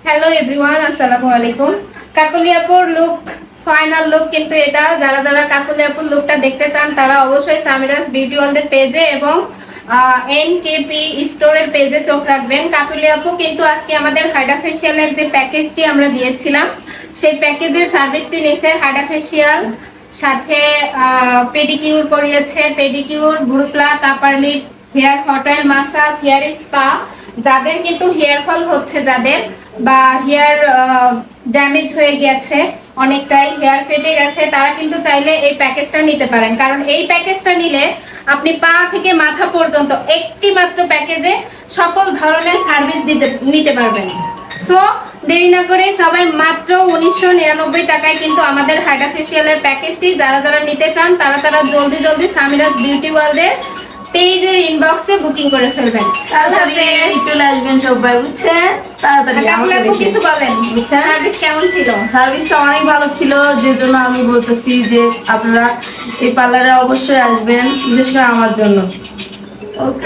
Hello everyone, আসসালামু আলাইকুম। কাকলিয়াপুর look, final look কিন্তু এটা। যারা যারা কাকলিয়াপুর লুকটা দেখতে চান তারা অবশ্যই সামিরাস বিউটি ওয়ার্ল্ডের পেজে এবং এনকেপি স্টোরের পেজে চোখ রাখবেন। কাকলিয়াপু কিন্তু আজকে আমাদের হাইড্রা ফেসিয়ালের যে প্যাকেজটি আমরা দিয়েছিলাম সেই প্যাকেজের সার্ভিসটি নিয়েছে। হাইড্রা ফেসিয়াল সাথে পেডিকিউর করিয়েছে, pedicure, brow pluck, upper lip, hair hot oil massage, hair spa. যাদের কিন্তু হেয়ার ফল হচ্ছে, যাদের বা হেয়ার ড্যামেজ হয়ে গেছে, অনেকটাই হেয়ার ফেটে গেছে, তারা কিন্তু চাইলে এই প্যাকেজটা নিতে পারেন। কারণ এই প্যাকেজটা নিলে আপনি পা থেকে মাথা পর্যন্ত একটি মাত্র প্যাকেজে সকল ধরনের সার্ভিস নিতে পারবেন। সো দেরি না করে সবাই মাত্র 1999 টাকায় কিন্তু আমাদের হাইড্রা ফেসিয়ালের প্যাকেজটি যারা যারা নিতে চান তারা তারা জলদি জলদি সামিরাস বিউটি ওয়ার্ল্ডের পেজের ইনবক্সে বুকিং করে ফেলবেন। চলে আসবেন সবাই, বুঝছেন? তাড়াতাড়ি কিছু বলেন, বুঝছেন? সার্ভিস কেমন ছিল? সার্ভিসটা অনেক ভালো ছিল, যে জন্য আমি বলতেছি যে আপনারা এই পার্লারে অবশ্যই আসবেন, বিশেষ করে আমার জন্য। ওকে।